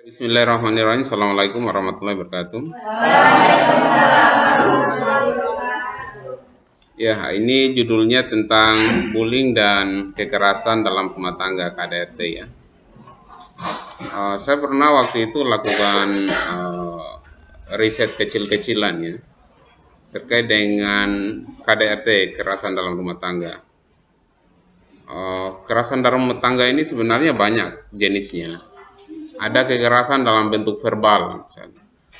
Bismillahirrahmanirrahim. Assalamualaikum warahmatullahi wabarakatuh. Ya, ini judulnya tentang bullying dan kekerasan dalam rumah tangga KDRT ya. Saya pernah waktu itu lakukan riset kecil-kecilan ya terkait dengan KDRT, kekerasan dalam rumah tangga. Kekerasan dalam rumah tangga ini sebenarnya banyak jenisnya. Ada kekerasan dalam bentuk verbal.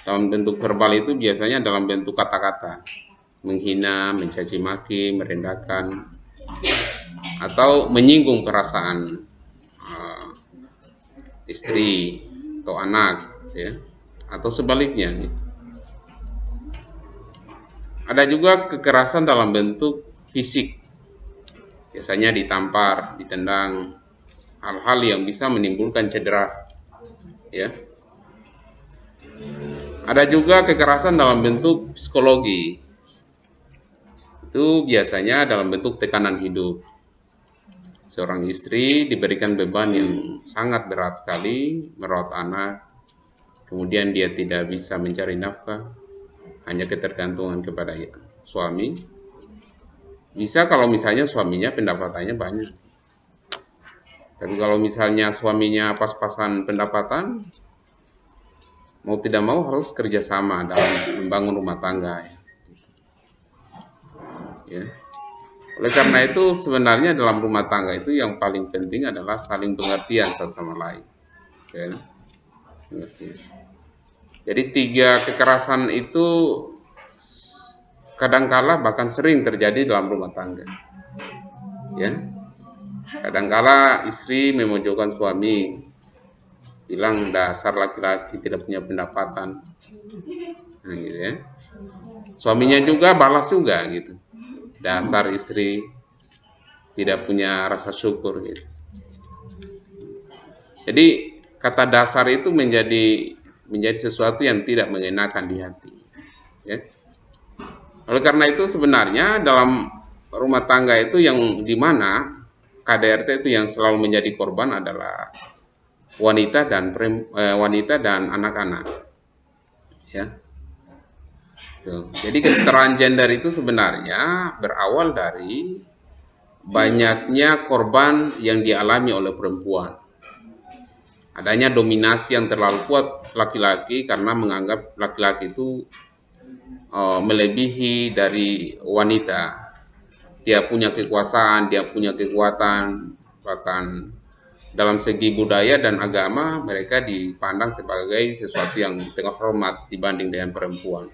Dalam bentuk verbal itu biasanya dalam bentuk kata-kata, menghina, mencaci maki, merendahkan, atau menyinggung perasaan istri atau anak, ya, atau sebaliknya. Ada juga kekerasan dalam bentuk fisik, biasanya ditampar, ditendang, hal-hal yang bisa menimbulkan cedera, ya. Ada juga kekerasan dalam bentuk psikologi, itu biasanya dalam bentuk tekanan hidup. Seorang istri diberikan beban yang sangat berat sekali, merawat anak, kemudian dia tidak bisa mencari nafkah, hanya ketergantungan kepada suami. Bisa kalau misalnya suaminya pendapatannya banyak. Tapi kalau misalnya suaminya pas-pasan pendapatan, mau tidak mau harus kerjasama dalam membangun rumah tangga. Ya. Oleh karena itu sebenarnya dalam rumah tangga itu yang paling penting adalah saling pengertian satu sama lain. Ya. Jadi 3 kekerasan itu kadangkala bahkan sering terjadi dalam rumah tangga. Ya. Kadangkala istri memojokkan suami, bilang dasar laki-laki tidak punya pendapatan. Nah, gitu ya. Suaminya juga balas juga gitu. Dasar istri tidak punya rasa syukur gitu. Jadi kata dasar itu menjadi sesuatu yang tidak mengenakan di hati. Ya. Oleh karena itu sebenarnya dalam rumah tangga itu yang dimana KDRT itu yang selalu menjadi korban adalah wanita dan anak-anak. Ya. Tuh. Jadi kesetaraan gender itu sebenarnya berawal dari banyaknya korban yang dialami oleh perempuan. Adanya dominasi yang terlalu kuat laki-laki karena menganggap laki-laki itu melebihi dari wanita. Dia punya kekuasaan, dia punya kekuatan, bahkan dalam segi budaya dan agama mereka dipandang sebagai sesuatu yang terhormat dibanding dengan perempuan.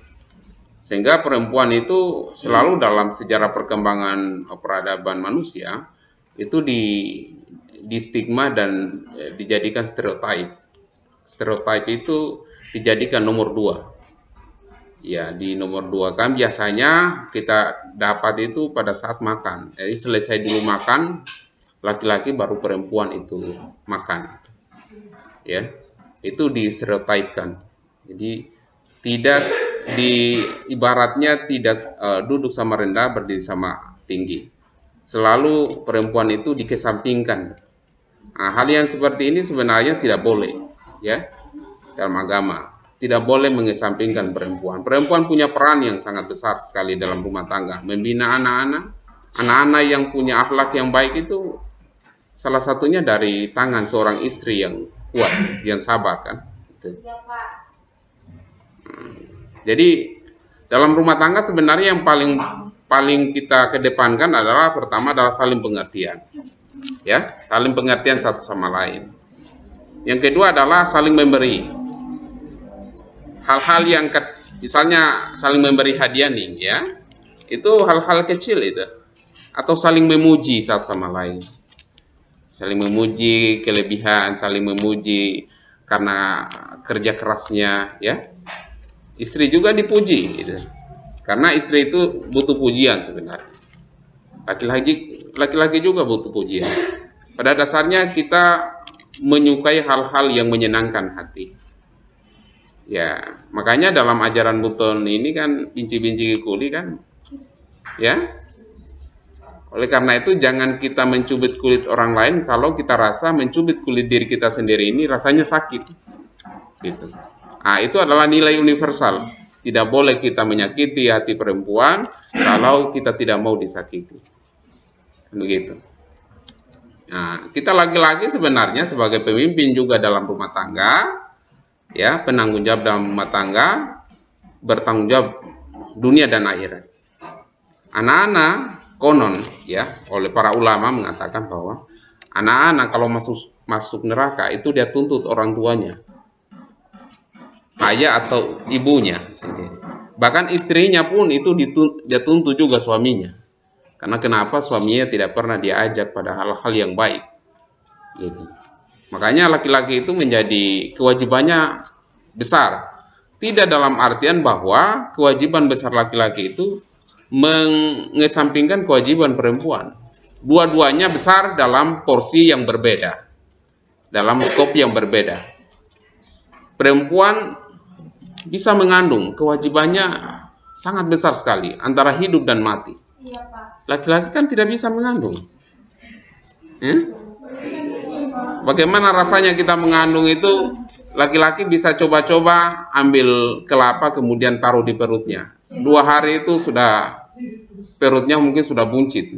Sehingga perempuan itu selalu dalam sejarah perkembangan peradaban manusia itu di stigma dan dijadikan stereotip. Stereotip itu dijadikan nomor 2. Ya, di nomor 2 kan biasanya kita dapat itu pada saat makan. Jadi selesai dulu makan, laki-laki baru perempuan itu makan. Ya, itu distereotipkan. Jadi tidak ibaratnya tidak duduk sama rendah, berdiri sama tinggi. Selalu perempuan itu dikesampingkan. Nah, hal yang seperti ini sebenarnya tidak boleh, ya, dalam agama. Tidak boleh mengesampingkan perempuan. Perempuan punya peran yang sangat besar sekali dalam rumah tangga. Membina anak-anak yang punya akhlak yang baik itu salah satunya dari tangan seorang istri yang kuat, yang sabar kan. Jadi dalam rumah tangga sebenarnya yang paling kita kedepankan adalah pertama adalah saling pengertian. Ya, saling pengertian satu sama lain. Yang kedua adalah saling memberi. Hal-hal yang misalnya saling memberi hadiah nih, ya. Itu hal-hal kecil itu. Atau saling memuji satu sama lain. Saling memuji kelebihan, saling memuji karena kerja kerasnya, ya. Istri juga dipuji gitu. Karena istri itu butuh pujian sebenarnya. Laki-laki juga butuh pujian. Pada dasarnya kita menyukai hal-hal yang menyenangkan hati. Ya, makanya dalam ajaran Buton ini kan binci-binci kuli kan, ya. Oleh karena itu jangan kita mencubit kulit orang lain kalau kita rasa mencubit kulit diri kita sendiri ini rasanya sakit. gitu. Nah, itu adalah nilai universal. Tidak boleh kita menyakiti hati perempuan kalau kita tidak mau disakiti. Begitu. Nah, kita laki-laki sebenarnya sebagai pemimpin juga dalam rumah tangga, ya, penanggung jawab dalam rumah tangga, bertanggung jawab dunia dan akhirat. Anak-anak konon, ya, oleh para ulama mengatakan bahwa anak-anak kalau masuk neraka itu dia tuntut orang tuanya, ayah atau ibunya sendiri. Bahkan istrinya pun itu dia tuntut juga suaminya. Karena kenapa? Suaminya tidak pernah diajak pada hal-hal yang baik. Gitu. Makanya laki-laki itu menjadi kewajibannya besar. Tidak dalam artian bahwa kewajiban besar laki-laki itu mengesampingkan kewajiban perempuan. Dua-duanya besar dalam porsi yang berbeda, dalam skop yang berbeda. Perempuan bisa mengandung, kewajibannya sangat besar sekali antara hidup dan mati. Laki-laki kan tidak bisa mengandung. Bagaimana rasanya kita mengandung itu? Laki-laki bisa coba-coba ambil kelapa kemudian taruh di perutnya. 2 hari itu sudah perutnya mungkin sudah buncit.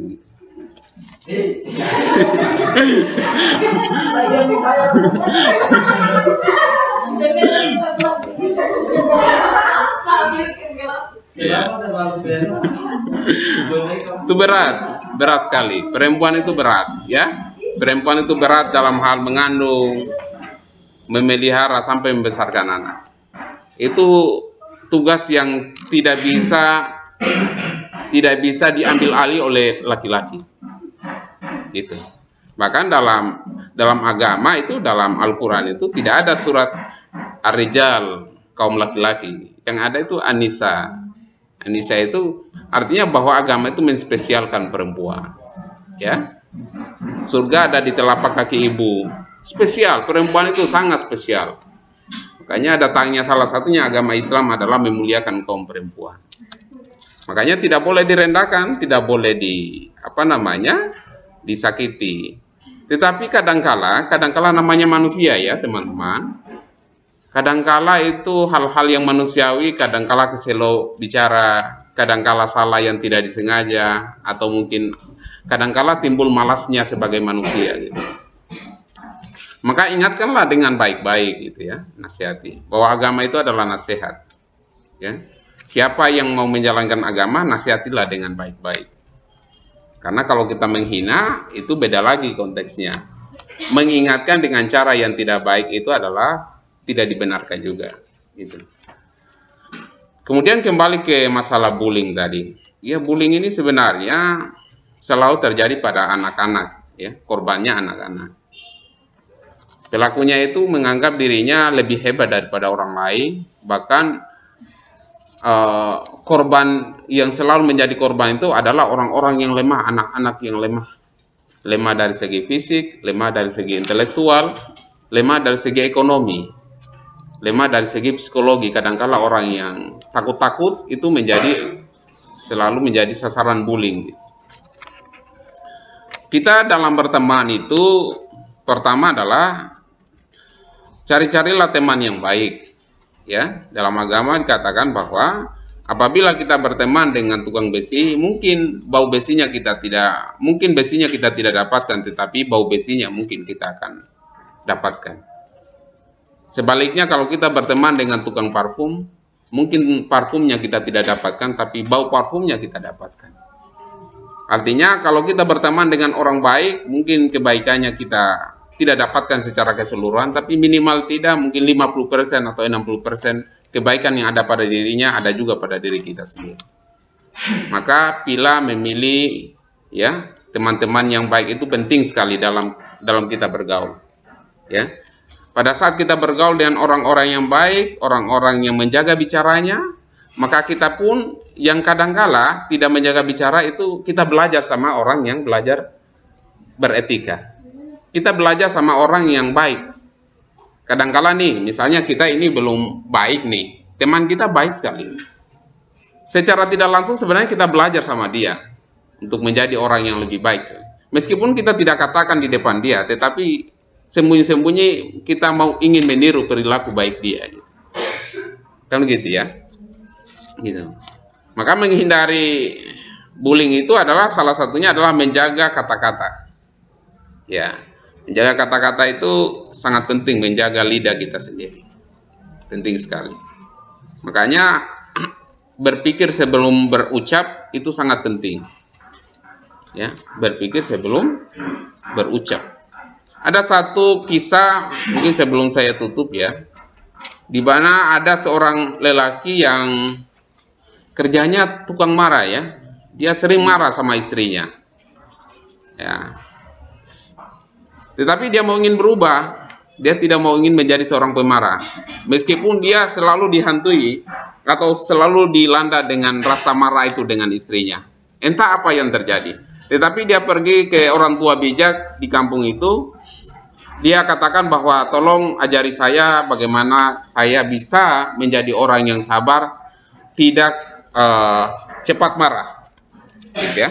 Itu berat sekali. Perempuan itu berat, ya. Perempuan itu berat dalam hal mengandung, memelihara sampai membesarkan anak. Itu tugas yang tidak bisa diambil alih oleh laki-laki. Gitu. Bahkan dalam agama itu, dalam Al-Qur'an itu tidak ada surat Ar-Rijal, kaum laki-laki. Yang ada itu An-Nisa. An-Nisa itu artinya bahwa agama itu menspesialkan perempuan. Ya. Surga ada di telapak kaki ibu. Spesial, perempuan itu sangat spesial. Makanya datangnya salah satunya agama Islam adalah memuliakan kaum perempuan. Makanya tidak boleh direndahkan, tidak boleh disakiti. Tetapi kadangkala namanya manusia ya teman-teman. Kadangkala itu hal-hal yang manusiawi, kadangkala keselo bicara, kadangkala salah yang tidak disengaja, atau mungkin kadangkala timbul malasnya sebagai manusia gitu. Maka ingatkanlah dengan baik-baik gitu ya, nasihati. Bahwa agama itu adalah nasihat. Ya. Siapa yang mau menjalankan agama, nasihatilah dengan baik-baik. Karena kalau kita menghina, itu beda lagi konteksnya. Mengingatkan dengan cara yang tidak baik itu adalah tidak dibenarkan juga. Gitu. Kemudian kembali ke masalah bullying tadi. Ya, bullying ini sebenarnya selalu terjadi pada anak-anak. Ya, korbannya anak-anak. Pelakunya itu menganggap dirinya lebih hebat daripada orang lain. Bahkan korban yang selalu menjadi korban itu adalah orang-orang yang lemah, anak-anak yang lemah. Lemah dari segi fisik, lemah dari segi intelektual, lemah dari segi ekonomi, lemah dari segi psikologi. Kadang-kala orang yang takut-takut itu selalu menjadi sasaran bullying. Kita dalam berteman itu pertama adalah cari-carilah teman yang baik. Ya, dalam agama dikatakan bahwa apabila kita berteman dengan tukang besi, mungkin besinya kita tidak dapatkan, tetapi bau besinya mungkin kita akan dapatkan. Sebaliknya kalau kita berteman dengan tukang parfum, mungkin parfumnya kita tidak dapatkan, tapi bau parfumnya kita dapatkan. Artinya kalau kita berteman dengan orang baik, mungkin kebaikannya kita tidak dapatkan secara keseluruhan, tapi minimal tidak mungkin 50% atau 60% kebaikan yang ada pada dirinya ada juga pada diri kita sendiri. Maka pilih memilih ya teman-teman yang baik itu penting sekali dalam kita bergaul. Ya. Pada saat kita bergaul dengan orang-orang yang baik, orang-orang yang menjaga bicaranya, maka kita pun yang kadangkala tidak menjaga bicara itu kita belajar sama orang yang belajar beretika. Kita belajar sama orang yang baik. Kadangkala nih, misalnya kita ini belum baik nih, teman kita baik sekali. Secara tidak langsung sebenarnya kita belajar sama dia untuk menjadi orang yang lebih baik. Meskipun kita tidak katakan di depan dia, tetapi sembunyi-sembunyi kita ingin meniru perilaku baik dia, gitu. Kan gitu ya, gitu. Maka menghindari bullying itu adalah salah satunya adalah menjaga kata-kata. Ya, menjaga kata-kata itu sangat penting, menjaga lidah kita sendiri. Penting sekali. Makanya berpikir sebelum berucap itu sangat penting. Ya, berpikir sebelum berucap. Ada satu kisah mungkin sebelum saya tutup ya, di mana ada seorang lelaki yang kerjanya tukang marah ya. Dia sering marah sama istrinya. Ya. Tetapi dia mau ingin berubah. Dia tidak mau ingin menjadi seorang pemarah. Meskipun dia selalu dihantui atau selalu dilanda dengan rasa marah itu dengan istrinya. Entah apa yang terjadi. Tetapi dia pergi ke orang tua bijak di kampung itu. Dia katakan bahwa tolong ajari saya bagaimana saya bisa menjadi orang yang sabar, tidak cepat marah, gitu ya.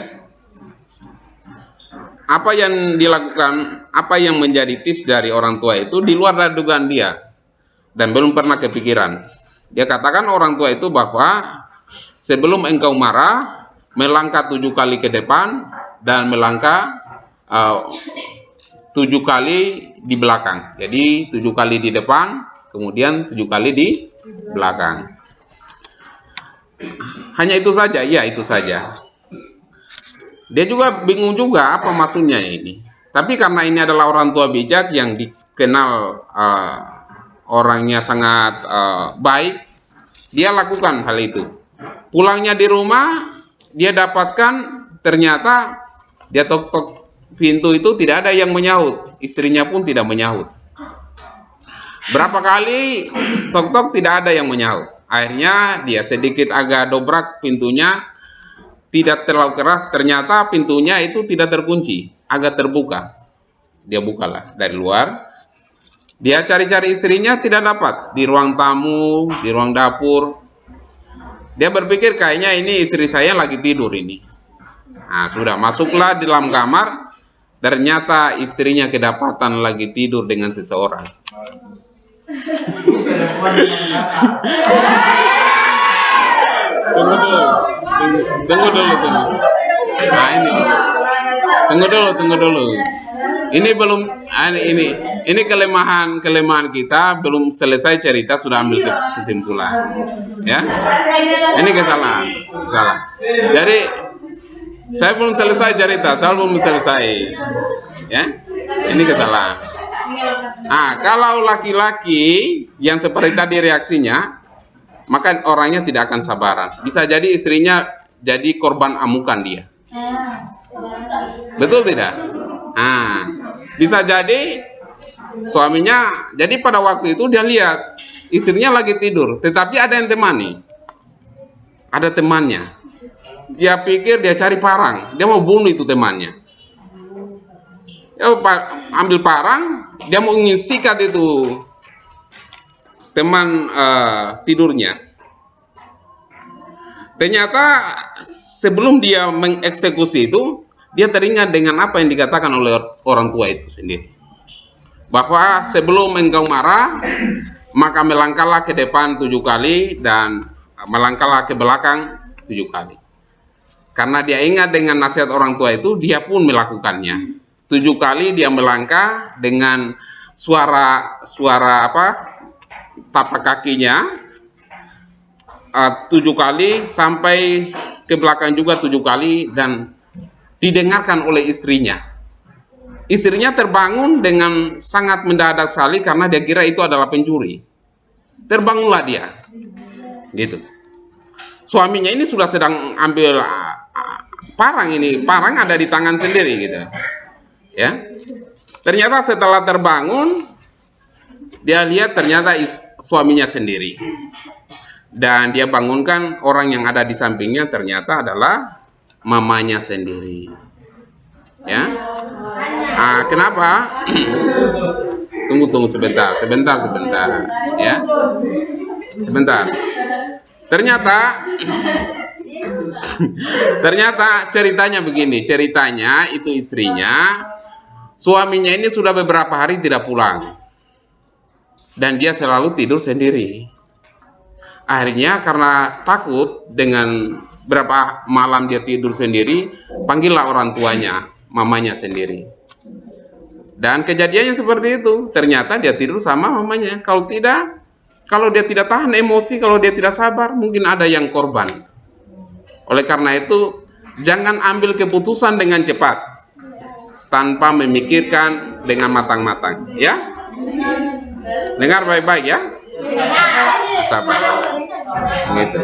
Apa yang dilakukan, apa yang menjadi tips dari orang tua itu di luar dari dugaan dia dan belum pernah kepikiran. Dia katakan orang tua itu bahwa sebelum engkau marah, melangkah 7 kali ke depan dan melangkah 7 kali di belakang. Jadi 7 kali di depan, kemudian 7 kali di belakang. Hanya itu saja, ya itu saja. Dia juga bingung juga apa maksudnya ini. Tapi karena ini adalah orang tua bijak yang dikenal orangnya sangat baik, dia lakukan hal itu. Pulangnya di rumah, dia dapatkan ternyata dia tok-tok pintu itu tidak ada yang menyahut, istrinya pun tidak menyahut. Berapa kali tok-tok tidak ada yang menyahut. Akhirnya dia sedikit agak dobrak pintunya, tidak terlalu keras, ternyata pintunya itu tidak terkunci, agak terbuka. Dia bukalah dari luar. Dia cari-cari istrinya tidak dapat, di ruang tamu, di ruang dapur. Dia berpikir kayaknya ini istri saya lagi tidur ini. Nah, sudah masuklah di dalam kamar. Ternyata istrinya kedapatan lagi tidur dengan seseorang. Tunggu dulu. Nah ini, tunggu dulu. Ini belum, ini kelemahan kita, belum selesai cerita sudah ambil kesimpulan. Ya, ini kesalahan. Jadi saya belum selesai cerita, ya. Ini kesalahan. Kalau laki-laki yang seperti tadi reaksinya, maka orangnya tidak akan sabaran. Bisa jadi istrinya jadi korban amukan dia. Betul tidak? Bisa jadi suaminya, jadi pada waktu itu dia lihat istrinya lagi tidur, tetapi ada yang temani. Ada temannya. Dia pikir dia cari parang, dia mau bunuh itu temannya. Dia ambil parang, dia mau ingin sikat itu teman tidurnya. Ternyata sebelum dia mengeksekusi itu, dia teringat dengan apa yang dikatakan oleh orang tua itu sendiri. Bahwa sebelum engkau marah, maka melangkahlah ke depan 7 kali dan melangkahlah ke belakang 7 kali. Karena dia ingat dengan nasihat orang tua itu, dia pun melakukannya. 7 kali dia melangkah dengan suara tapak kakinya 7 kali sampai ke belakang juga 7 kali dan didengarkan oleh istrinya. Istrinya terbangun dengan sangat mendadak sekali karena dia kira itu adalah pencuri. Terbangunlah dia, gitu. Suaminya ini sudah sedang ambil parang ada di tangan sendiri gitu. Ya. Ternyata setelah terbangun dia lihat ternyata suaminya sendiri. Dan dia bangunkan orang yang ada di sampingnya ternyata adalah mamanya sendiri. Ya. Kenapa? Tunggu sebentar. Ya. Sebentar. Ternyata ceritanya begini. Ceritanya itu istrinya Suaminya ini sudah beberapa hari tidak pulang. Dan dia selalu tidur sendiri. Akhirnya karena takut dengan berapa malam dia tidur sendiri, panggillah orang tuanya, mamanya sendiri. Dan kejadiannya seperti itu. Ternyata dia tidur sama mamanya. Kalau tidak, kalau dia tidak tahan emosi, kalau dia tidak sabar, mungkin ada yang korban. Oleh karena itu, jangan ambil keputusan dengan cepat tanpa memikirkan dengan matang-matang, ya. Dengar baik-baik ya. Sabar. Gitu.